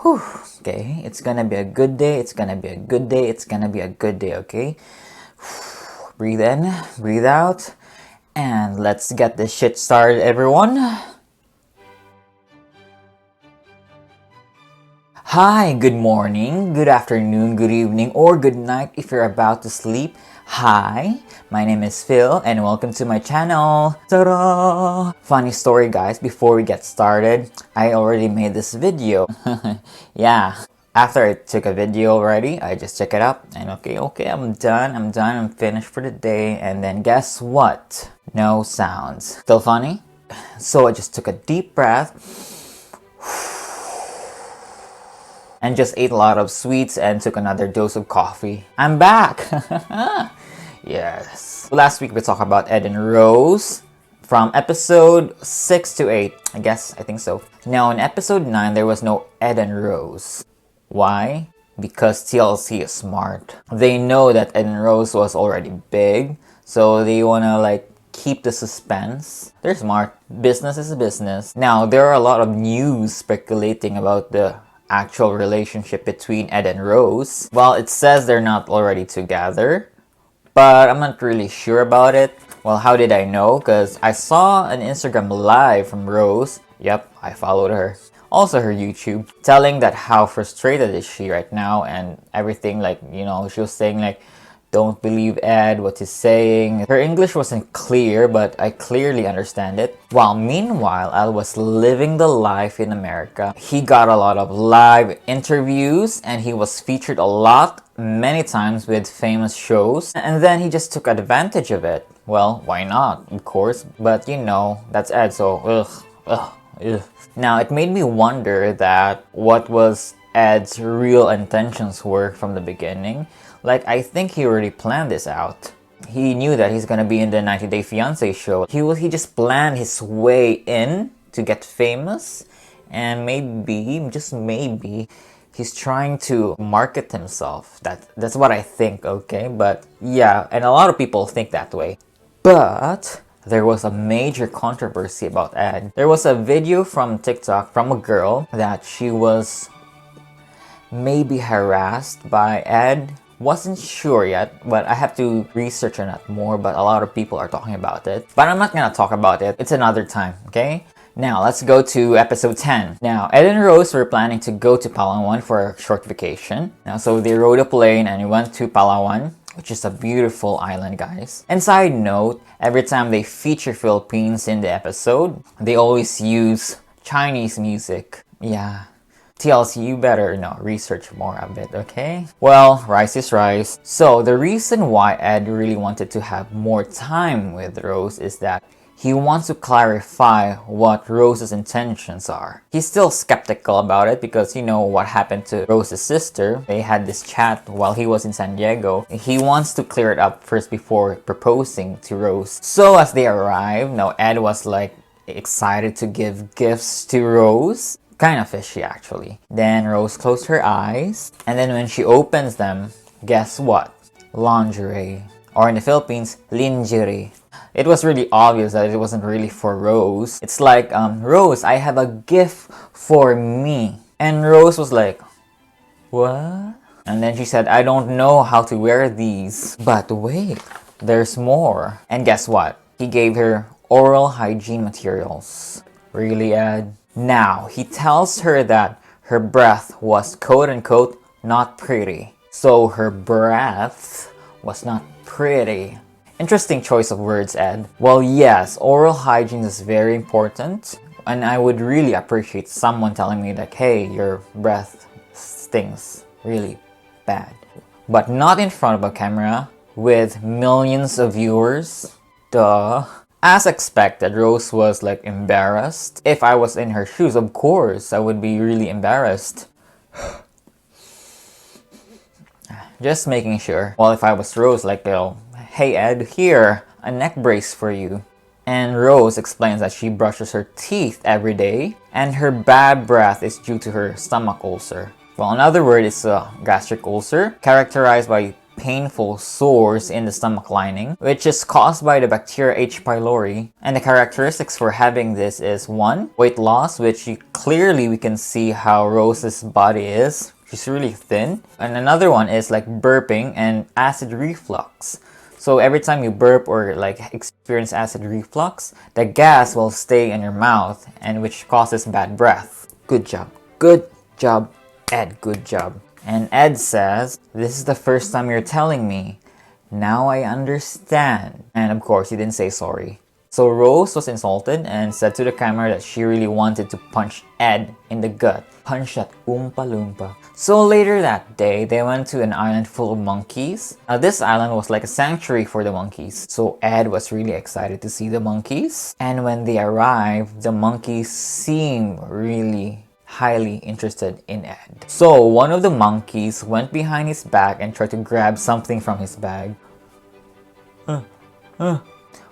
Whew, okay, it's gonna be a good day, it's gonna be a good day, it's gonna be a good day, okay? Breathe in, breathe out, and let's get this shit started, everyone. Hi, good morning, good afternoon, good evening, or good night if you're about to sleep. Hi, my name is Phil and welcome to my channel. Ta-da! Funny story guys, before we get started, I already made this video. Yeah, after I took a video already, I just check it up and okay, I'm done, I'm finished for the day, and then guess what? No sounds. Still funny? So I just took a deep breath and just ate a lot of sweets and took another dose of coffee. I'm back! Yes. Last week we talked about Ed and Rose from episode 6 to 8. I think so. Now in episode 9 there was no Ed and Rose. Why? Because TLC is smart. They know that Ed and Rose was already big, so they wanna keep the suspense. They're smart. Business is a business. Now there are a lot of news speculating about the actual relationship between Ed and Rose. Well, it says they're not already together, but I'm not really sure about it. Well, how did I know? Because I saw an Instagram live from Rose. Yep, I followed her. Also her YouTube, telling that how frustrated is she right now and everything, she was saying don't believe Ed, what he's saying. Her English wasn't clear, but I clearly understand it. While meanwhile, Ed was living the life in America. He got a lot of live interviews and he was featured a lot, many times with famous shows. And then he just took advantage of it. Well, why not, of course. But that's Ed, so ugh. Now, it made me wonder that what was Ed's real intentions were from the beginning. I think he already planned this out. He knew that he's gonna be in the 90-Day Fiancé show. He just planned his way in to get famous, and maybe, just maybe, he's trying to market himself. That's what I think, okay? But yeah, and a lot of people think that way. But there was a major controversy about Ed. There was a video from TikTok from a girl that she was maybe harassed by Ed. Wasn't sure yet, but I have to research on that more, but a lot of people are talking about it. But I'm not gonna talk about it. It's another time, okay? Now, let's go to episode 10. Now, Ed and Rose were planning to go to Palawan for a short vacation. Now, so they rode a plane and went to Palawan, which is a beautiful island, guys. And side note, every time they feature Philippines in the episode, they always use Chinese music. Yeah. TLC, you better research more a bit, okay? Well, rice is rice. So the reason why Ed really wanted to have more time with Rose is that he wants to clarify what Rose's intentions are. He's still skeptical about it because what happened to Rose's sister. They had this chat while he was in San Diego. He wants to clear it up first before proposing to Rose. So as they arrive, now Ed was excited to give gifts to Rose. Kind of fishy actually. Then Rose closed her eyes, and then when she opens them, guess what? Lingerie. Or in the Philippines, lingerie. It was really obvious that it wasn't really for Rose. It's Rose, I have a gift for me. And Rose was like, what? And then she said, I don't know how to wear these. But wait, there's more. And guess what? He gave her oral hygiene materials. Really, Ed? Now, he tells her that her breath was quote-unquote not pretty. So her breath was not pretty. Interesting choice of words, Ed. Well, yes, oral hygiene is very important. And I would really appreciate someone telling me hey, your breath stinks really bad. But not in front of a camera with millions of viewers. Duh. As expected, Rose was embarrassed. If I was in her shoes, of course, I would be really embarrassed. Just making sure. Well, if I was Rose, hey Ed, here, a neck brace for you. And Rose explains that she brushes her teeth every day, and her bad breath is due to her stomach ulcer. Well, in other words, it's a gastric ulcer, characterized by painful sores in the stomach lining, which is caused by the bacteria H. pylori. And the characteristics for having this is 1. Weight loss, which clearly we can see how Rose's body is. She's really thin. And another one is like burping and acid reflux. So every time you burp or like experience acid reflux, the gas will stay in your mouth, and which causes bad breath. Good job. Good job, Ed. Good job. And Ed says, "This is the first time you're telling me. Now I understand." And of course, he didn't say sorry. So Rose was insulted and said to the camera that she really wanted to punch Ed in the gut. Punch that Oompa Loompa. So later that day, they went to an island full of monkeys. Now this island was like a sanctuary for the monkeys. So Ed was really excited to see the monkeys. And when they arrived, the monkeys seemed really highly interested in Ed. So one of the monkeys went behind his back and tried to grab something from his bag.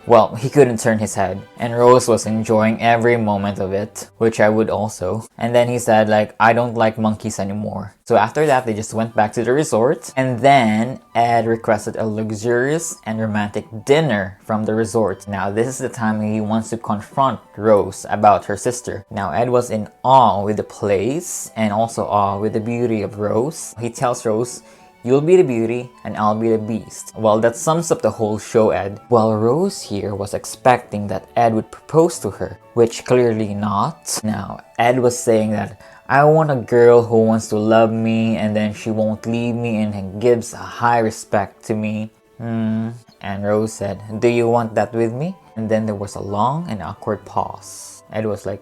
Well, he couldn't turn his head, and Rose was enjoying every moment of it, which I would also. And then he said like, "I don't like monkeys anymore." So after that, they just went back to the resort, and then Ed requested a luxurious and romantic dinner from the resort. Now this is the time he wants to confront Rose about her sister. Now Ed was in awe with the place, and also awe with the beauty of Rose. He tells Rose, "You'll be the beauty and I'll be the beast." Well, that sums up the whole show, Ed. Well, Rose here was expecting that Ed would propose to her, which clearly not. Now, Ed was saying that, "I want a girl who wants to love me and then she won't leave me and gives a high respect to me." And Rose said, "Do you want that with me?" And then there was a long and awkward pause. Ed was like,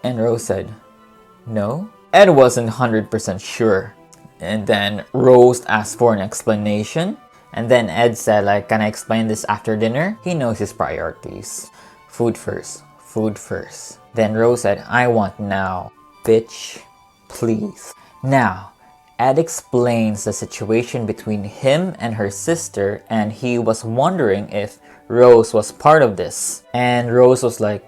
and Rose said, "No?" Ed wasn't 100% sure. And then Rose asked for an explanation. And then Ed said like, "Can I explain this after dinner?" He knows his priorities. Food first. Food first. Then Rose said, "I want now. Bitch, please." Now, Ed explains the situation between him and her sister, and he was wondering if Rose was part of this. And Rose was like,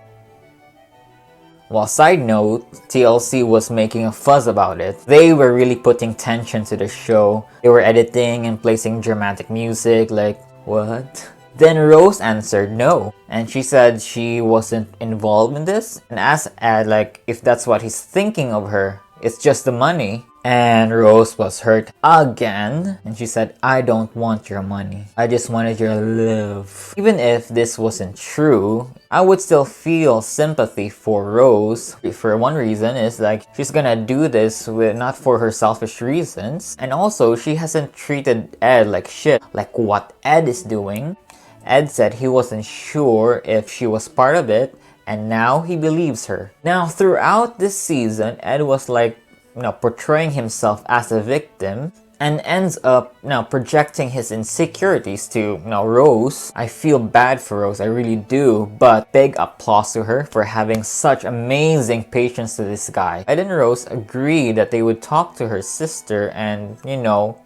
well, side note, TLC was making a fuss about it. They were really putting tension to the show. They were editing and placing dramatic music, like, what? Then Rose answered no, and she said she wasn't involved in this, and asked Ed like if that's what he's thinking of her. It's just the money. And Rose was hurt again, and she said, "I don't want your money. I just wanted your love." Even if this wasn't true, I would still feel sympathy for Rose. For one reason is like she's gonna do this with not for her selfish reasons, and also she hasn't treated Ed like shit, like what Ed is doing. Ed said he wasn't sure if she was part of it, and now he believes her. Now throughout this season, Ed was like, portraying himself as a victim, and ends up projecting his insecurities to Rose. I feel bad for Rose, I really do, but big applause to her for having such amazing patience to this guy. Ed and Rose agreed that they would talk to her sister and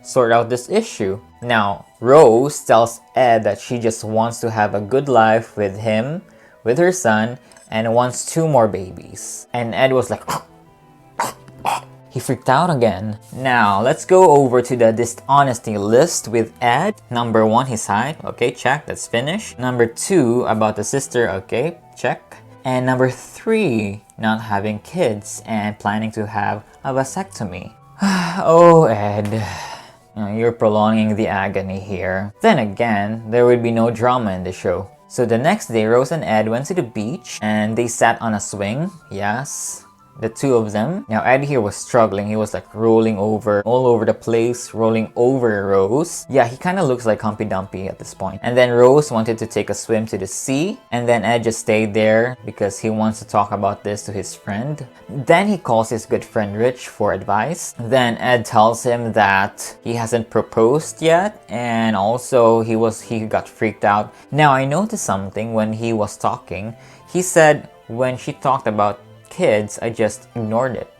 sort out this issue. Now Rose tells Ed that she just wants to have a good life with him, with her son, and wants 2 more babies. And Ed was like he freaked out again. Now, let's go over to the dishonesty list with Ed. Number 1, his height. Okay, check. That's finished. Number 2, about the sister. Okay, check. And number 3, not having kids and planning to have a vasectomy. Oh, Ed. You're prolonging the agony here. Then again, there would be no drama in the show. So the next day, Rose and Ed went to the beach and they sat on a swing. Yes, the 2 of them. Now Ed here was struggling. He was like rolling over all over the place, rolling over Rose. Yeah, he kind of looks like Humpy Dumpy at this point. And then Rose wanted to take a swim to the sea, and then Ed just stayed there because he wants to talk about this to his friend. Then he calls his good friend Rich for advice. Then Ed tells him that he hasn't proposed yet, and also he got freaked out. Now I noticed something when he was talking. He said when she talked about kids, I just ignored it.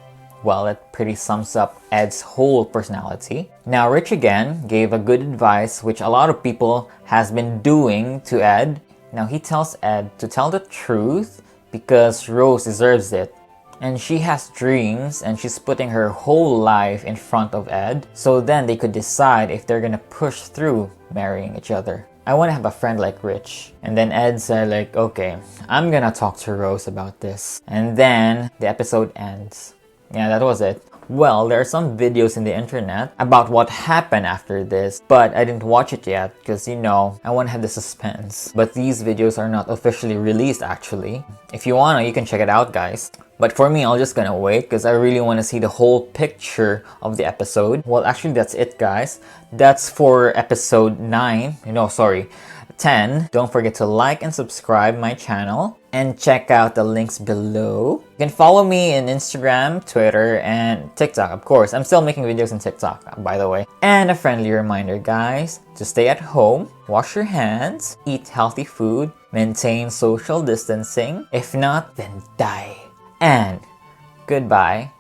Well, that pretty sums up Ed's whole personality. Now Rich again gave a good advice, which a lot of people has been doing to Ed. Now he tells Ed to tell the truth because Rose deserves it. And she has dreams and she's putting her whole life in front of Ed. So then they could decide if they're gonna push through marrying each other. I want to have a friend like Rich. And then Ed said like, okay, I'm gonna talk to Rose about this. And then the episode ends. Yeah, that was it. Well, there are some videos in the internet about what happened after this, but I didn't watch it yet because, you know, I want to have the suspense. But these videos are not officially released actually. If you wanna, you can check it out, guys. But for me, I'm just gonna wait because I really want to see the whole picture of the episode. Well, actually, that's it, guys. That's for episode 9. 10. Don't forget to like and subscribe my channel and check out the links below. You can follow me in Instagram, Twitter, and TikTok. Of course, I'm still making videos on TikTok, by the way. And a friendly reminder, guys, to stay at home, wash your hands, eat healthy food, maintain social distancing. If not, then die. And goodbye.